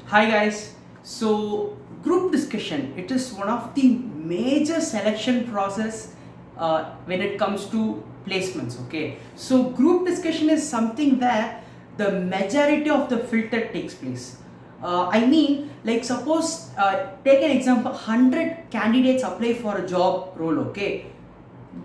Hi guys. So group discussion, it is one of the major selection process when it comes to placements. Okay. So group discussion is something where the majority of the filter takes place. Like suppose take an example, 100 candidates apply for a job role. Okay.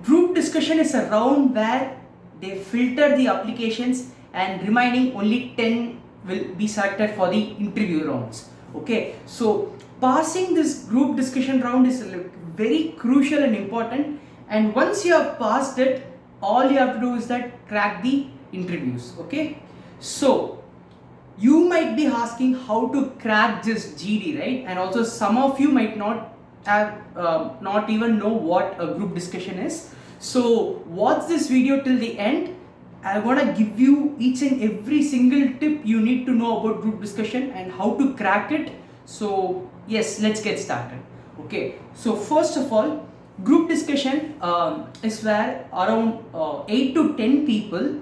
Group discussion is a round where they filter the applications and remaining only 10 will be selected for the interview rounds. Okay, so passing this group discussion round is very crucial and important, and once you have passed it, all you have to do is that crack the interviews. Okay, so you might be asking how to crack this GD, right? And also some of you might not have not even know what a group discussion is. So watch this video till the end. I'm gonna give you each and every single tip you need to know about group discussion and how to crack it. So yes, let's get started. Okay, so first of all, group discussion is where around 8 to 10 people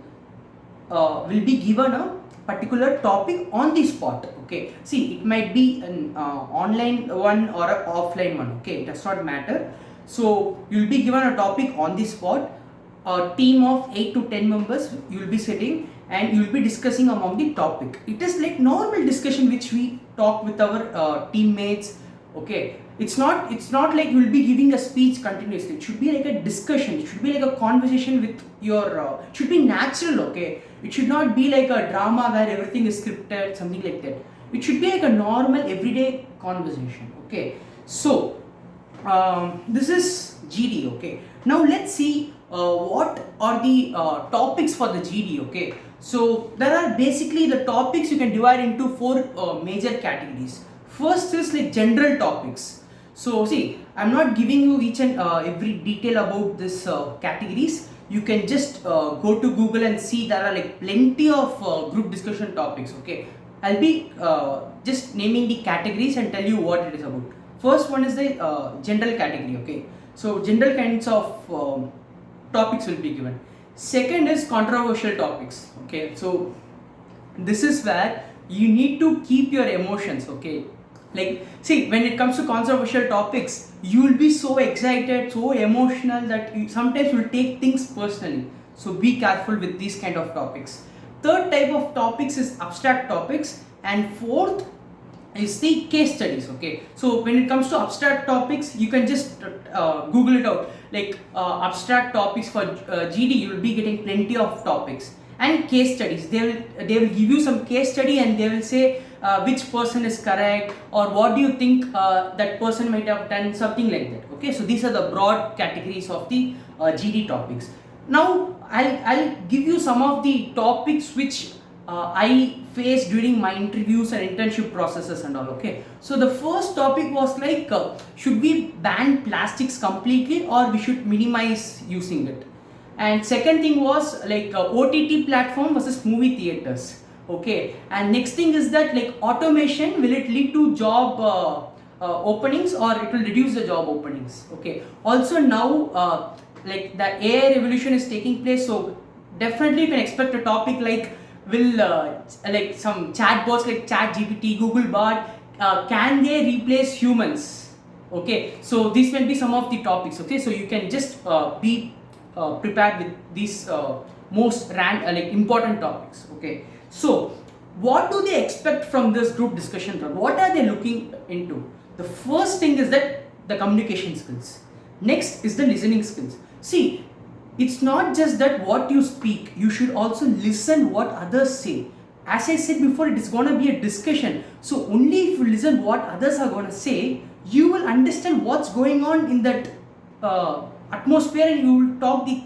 will be given a particular topic on the spot. Okay, see, it might be an online one or an offline one. Okay, it does not matter. So you'll be given a topic on the spot. A team of 8 to 10 members, you will be sitting and you will be discussing among the topic. It is like normal discussion which we talk with our teammates. Okay, it's not like you will be giving a speech continuously. It should be like a discussion. It should be like a conversation with your it should be natural. Okay, it should not be like a drama where everything is scripted, something like that. It should be like a normal everyday conversation. Okay, so this is GD. Okay, now let's see what are the topics for the GD. Okay, so there are basically the topics you can divide into four major categories. First is like general topics. So see, I'm not giving you each and every detail about this categories. You can just go to Google and see there are like plenty of group discussion topics. Okay, I'll be just naming the categories and tell you what it is about. First one is the general category. Okay, so general kinds of topics will be given. Second is controversial topics. Okay, so this is where you need to keep your emotions. Okay, like see, when it comes to controversial topics, you will be so excited, so emotional that you sometimes will take things personally. So be careful with these kind of topics. Third type of topics is abstract topics, and fourth is the case studies. Okay, so when it comes to abstract topics, you can just Google it out, like abstract topics for GD. You will be getting plenty of topics. And case studies, they will give you some case study and they will say which person is correct or what do you think that person might have done, something like that. Okay, so these are the broad categories of the GD topics. Now I'll give you some of the topics which I faced during my interviews and internship processes and all. Okay, so the first topic was like should we ban plastics completely or we should minimize using it. And second thing was like OTT platform versus movie theaters. Okay, and next thing is that like automation, will it lead to job openings or it will reduce the job openings. Okay, also now like the AI revolution is taking place, so definitely you can expect a topic like will like some chatbots like ChatGPT, Google Bard, can they replace humans. Okay, so these will be some of the topics. Okay, so you can just be prepared with these most like important topics. Okay, so what do they expect from this group discussion round? What are they looking into? The first thing is that the communication skills. Next is the listening skills. See, it's not just that what you speak, you should also listen what others say. As I said before, it is going to be a discussion. So only if you listen what others are going to say, you will understand what's going on in that atmosphere and you will talk the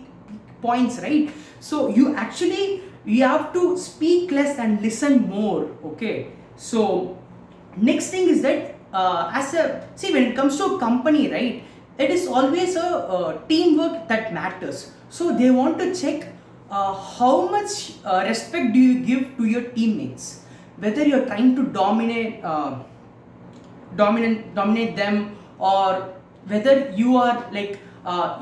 points, right? So you have to speak less and listen more. Okay, so next thing is that when it comes to a company, right, it is always a teamwork that matters. So they want to check how much respect do you give to your teammates, whether you're trying to dominate them, or whether you are like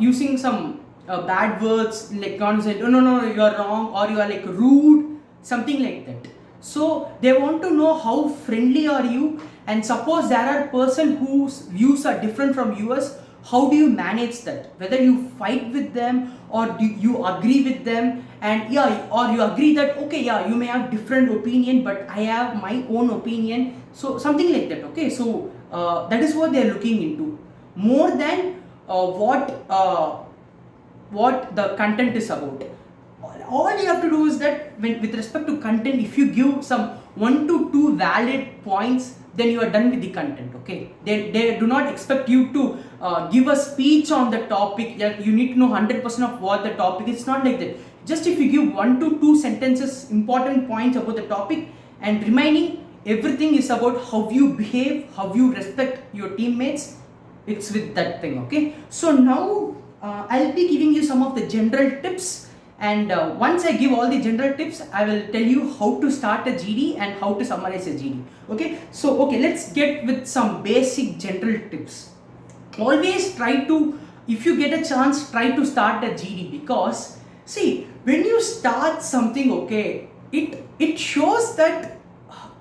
using some bad words like not say no, you are wrong, or you are like rude, something like that. So they want to know how friendly are you, and suppose there are person whose views are different from yours, how do you manage that? Whether you fight with them or do you agree with them, and yeah, or you agree that okay, yeah, you may have different opinion but I have my own opinion, so something like that. Okay, so that is what they are looking into more than what the content is about. All you have to do is that with respect to content, if you give some 1 to 2 valid points, then you are done with the content. Okay, they do not expect you to give a speech on the topic. You need to know 100% of what the topic is. It's not like that. Just if you give 1 to 2 sentences, important points about the topic, and remaining everything is about how you behave, how you respect your teammates. It's with that thing. Okay, so now I'll be giving you some of the general tips, and once I give all the general tips, I will tell you how to start a GD and how to summarize a GD. Okay, so let's get with some basic general tips. Always try to, if you get a chance, try to start a GD, because see, when you start something, okay, it shows that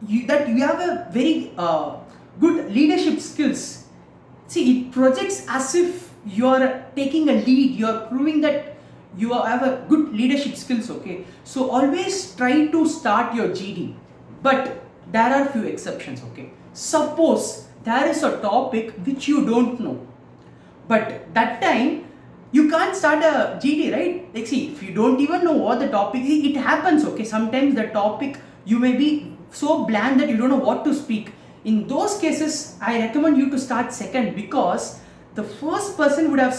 you have a very good leadership skills. See, it projects as if you are taking a lead, you are proving that you have a good leadership skills. Okay, so always try to start your GD, but there are few exceptions. Okay, suppose there is a topic which you don't know, but that time you can't start a GD, right? Like, see, if you don't even know what the topic is, it happens. Okay, sometimes the topic, you may be so bland that you don't know what to speak. In those cases, I recommend you to start second, because the first person would have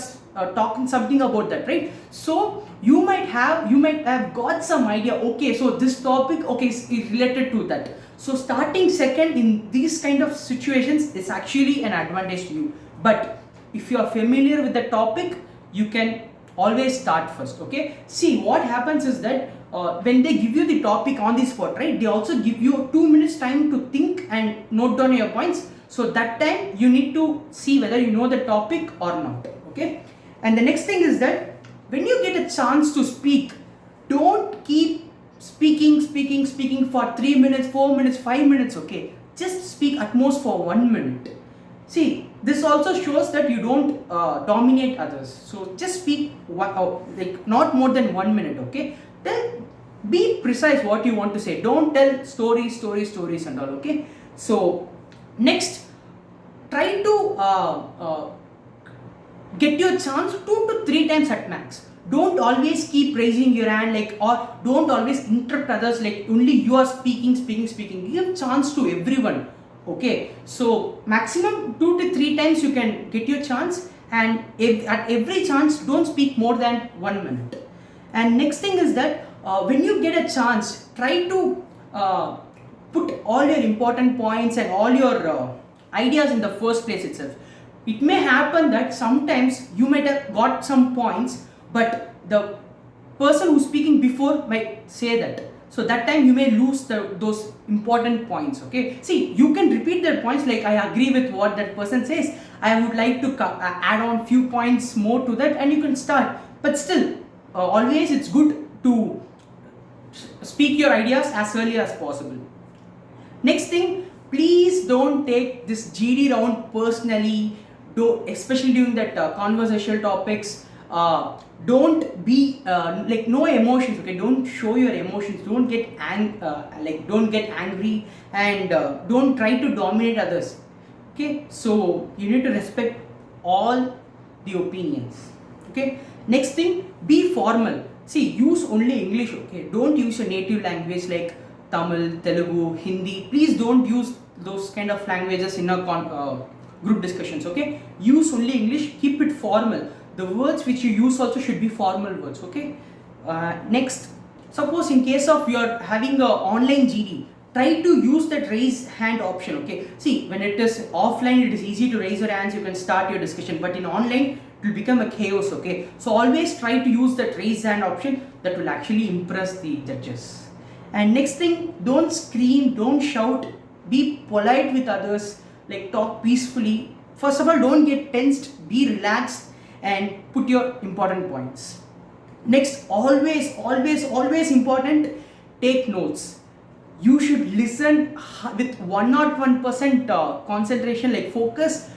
talked something about that, right? So you might have got some idea. Okay, so this topic, okay, is related to that. So starting second in these kind of situations is actually an advantage to you. But if you are familiar with the topic, you can always start first. Okay, see, what happens is that when they give you the topic on the spot, right, they also give you 2 minutes time to think and note down your points. So that time you need to see whether you know the topic or not. Okay, and the next thing is that when you get a chance to speak, don't keep speaking for 3 minutes, 4 minutes, 5 minutes. Okay, just speak at most for 1 minute. See, this also shows that you don't dominate others. So just speak like not more than 1 minute. Okay, then be precise what you want to say. Don't tell stories and all. Okay, so next, try to get your chance 2 to 3 times at max. Don't always keep raising your hand, like, or don't always interrupt others, like only you are speaking. Give chance to everyone. Okay, so maximum 2 to 3 times you can get your chance, and at every chance don't speak more than 1 minute. And next thing is that when you get a chance, try to put all your important points and all your ideas in the first place itself. It may happen that sometimes you might have got some points, but the person who's speaking before might say that. So that time you may lose those important points. Okay, see, you can repeat their points, like I agree with what that person says, I would like to add on few points more to that, and you can start. But still, always it's good to speak your ideas as early as possible. Next thing, please don't take this GD round personally, especially during that conversational topics. Don't be like, no emotions. Okay, don't show your emotions, don't get don't get angry, and don't try to dominate others. Okay, so you need to respect all the opinions. Okay, next thing, be formal. See, use only English. Okay, don't use your native language like Tamil, Telugu, Hindi. Please don't use those kind of languages in a group discussions. Okay, use only English, keep it formal. The words which you use also should be formal words. Okay, next, suppose in case of you're having a online GD, try to use that raise hand option. Okay, see, when it is offline, it is easy to raise your hands, you can start your discussion, but in online it will become a chaos. Okay, so always try to use that raise hand option. That will actually impress the judges. And next thing, don't scream, don't shout, be polite with others, like talk peacefully. First of all, don't get tensed, be relaxed, and put your important points. Next, always important, take notes. you should listen with 101% concentration, like focus.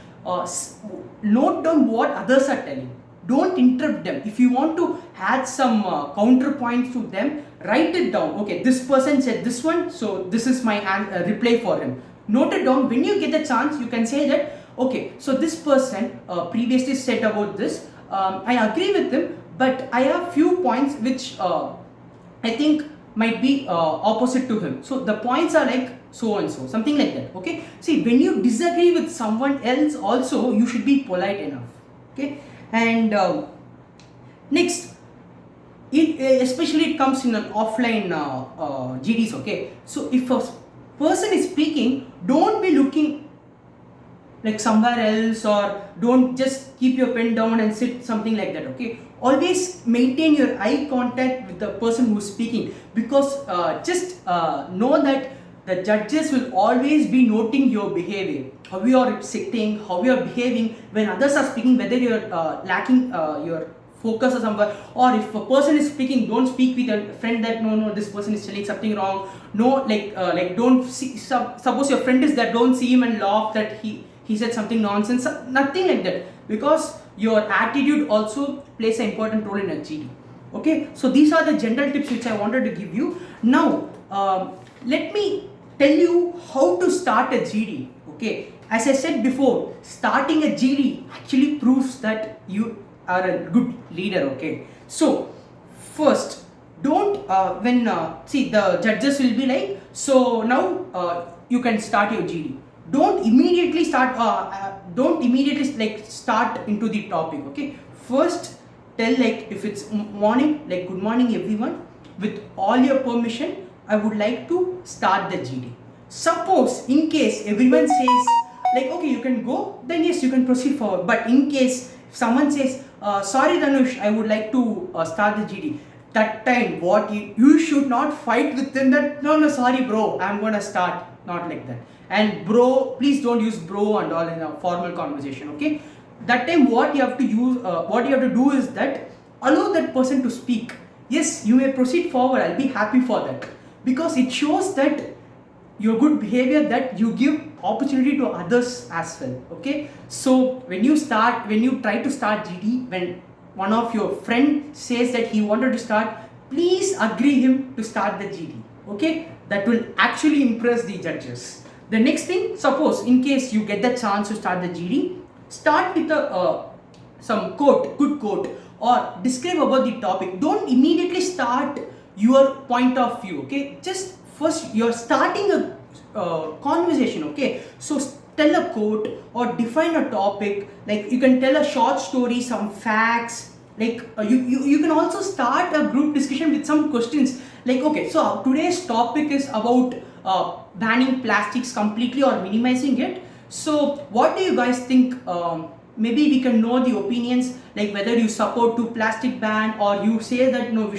Note down what others are telling. Don't interrupt them. If you want to add some counterpoints to them, write it down. Okay, this person said this one, so this is my reply for him. Note it down. When you get the chance, you can say that, okay, so this person previously said about this, I agree with him, but I have few points which I think might be opposite to him. So the points are like so and so, something like that. Okay, see, when you disagree with someone else also, you should be polite enough. Okay, and next, especially it comes in an offline GDs. Okay, so if a person is speaking, don't be looking like somewhere else, or don't just keep your pen down and sit, something like that. Okay, always maintain your eye contact with the person who's speaking, because just know that the judges will always be noting your behavior, how you are sitting, how you are behaving when others are speaking, whether you are lacking your focus or somewhere, or if a person is speaking, don't speak with a friend that no, this person is telling something wrong. No, like don't see, suppose your friend is there, don't see him and laugh that he said something nonsense, nothing like that, because your attitude also plays an important role in a GD. Okay, so these are the general tips which I wanted to give you. Now let me tell you how to start a GD. Okay, as I said before, starting a GD actually proves that you are a good leader. Okay, so first, don't see, the judges will be like, so now you can start your GD. Don't immediately start start into the topic. Okay, first tell, like, if it's morning, like, good morning everyone, with all your permission I would like to start the GD. Suppose in case everyone says like, okay, you can go, then yes, you can proceed forward. But in case if someone says, sorry Dhanush, I would like to start the GD, that time what you should not fight with them that no, sorry bro, I'm gonna start. Not like that. And bro, please don't use bro and all in a formal conversation. Okay, that time what you have to use, what you have to do is that allow that person to speak. Yes, you may proceed forward, I'll be happy for that, because it shows that your good behavior, that you give opportunity to others as well. Okay, so when you try to start GD, when one of your friend says that he wanted to start, please agree him to start the GD. Okay, that will actually impress the judges. The next thing, suppose in case you get the chance to start the GD, start with some quote, good quote, or describe about the topic. Don't immediately start your point of view. Okay, just first you're starting a conversation. Okay, so tell a quote or define a topic. Like, you can tell a short story, some facts. Like you can also start a group discussion with some questions. Like, okay, so today's topic is about banning plastics completely or minimizing it. So what do you guys think? Maybe we can know the opinions, like whether you support to plastic ban, or you say that no, we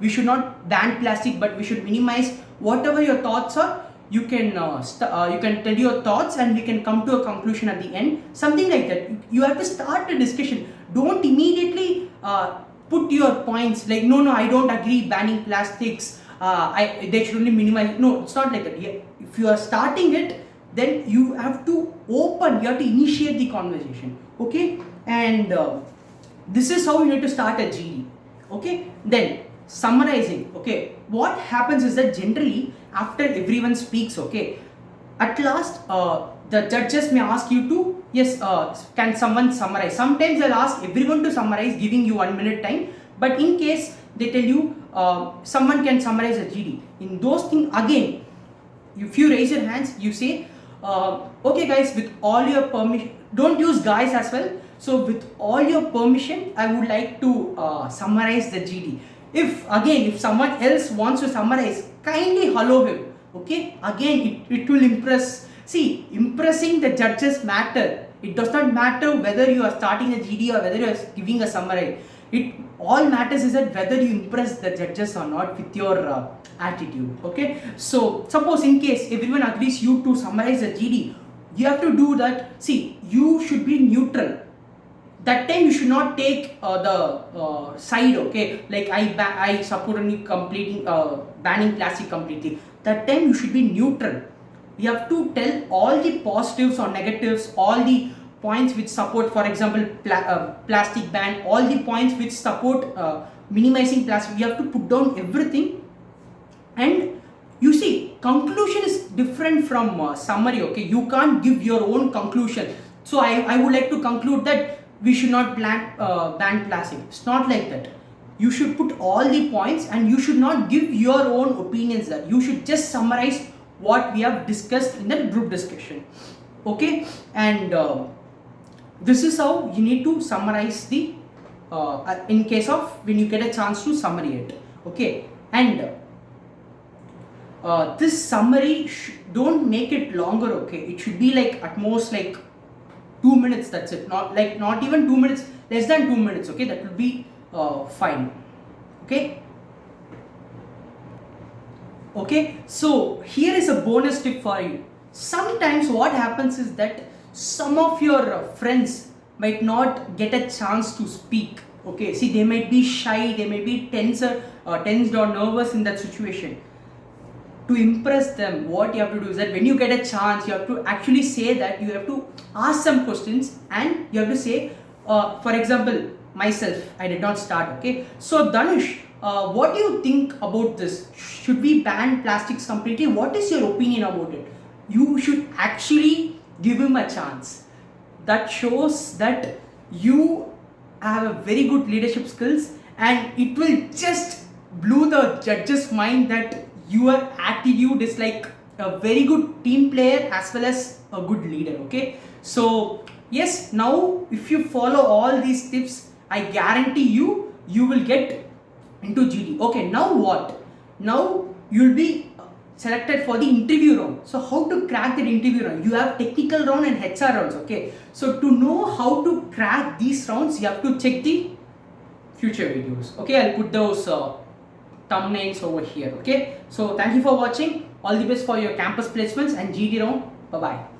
should not ban plastic, but we should minimize. Whatever your thoughts are, you can tell your thoughts, and we can come to a conclusion at the end, something like that. You have to start a discussion. Don't immediately put your points like, no, I don't agree banning plastics, they should only minimize. No, it's not like that. If you are starting it, then you have to initiate the conversation. Okay, and this is how you need to start a GD. Okay, then summarizing. Okay, what happens is that generally after everyone speaks, okay, at last the judges may ask you to, yes, can someone summarize. Sometimes they'll ask everyone to summarize, giving you 1 minute time. But in case they tell you someone can summarize a GD, in those things again, if you raise your hands, you say, okay guys, with all your permission, don't use guys as well. So with all your permission, I would like to summarize the GD. If someone else wants to summarize, kindly allow him. Okay, again it will impress. See, impressing the judges matter. It does not matter whether you are starting a GD or whether you are giving a summary. It all matters is that whether you impress the judges or not with your attitude. Okay, so suppose in case everyone agrees you to summarize the GD, you have to do that. See, you should be neutral. That time you should not take the side. Okay, like I support only completing banning plastic completely. that time you should be neutral. You have to tell all the positives or negatives, all the points which support, for example, plastic ban, all the points which support minimizing plastic. You have to put down everything. And you see, conclusion is different from summary. Okay, you can't give your own conclusion. So I would like to conclude that we should not ban plastic. It's not like that. You should put all the points and you should not give your own opinions there. You should just summarize what we have discussed in the group discussion. Okay, and this is how you need to summarize the in case of when you get a chance to summary it. Okay, and this summary don't make it longer. Okay, it should be like at most like 2 minutes. That's it. Not even 2 minutes, less than 2 minutes. Okay, that will be fine. Okay, so here is a bonus tip for you. Sometimes what happens is that some of your friends might not get a chance to speak. Okay, see, they might be shy, they may be tensed or nervous in that situation. To impress them, what you have to do is that when you get a chance, you have to actually say that you have to ask some questions and you have to say, for example, myself, I did not start. Okay, so Dhanush, what do you think about this? Should we ban plastics completely? What is your opinion about it? You should actually give him a chance. That shows that you have a very good leadership skills, and it will just blow the judge's mind that your attitude is like a very good team player as well as a good leader. Okay, so yes, now if you follow all these tips, I guarantee you will get into GD. Okay, now what? Now you'll be selected for the interview round. So how to crack that interview round? You have technical round and HR rounds. Okay, so to know how to crack these rounds, you have to check the future videos. Okay, I'll put those thumbnails over here. Okay, so thank you for watching. All the best for your campus placements and GD round. Bye bye.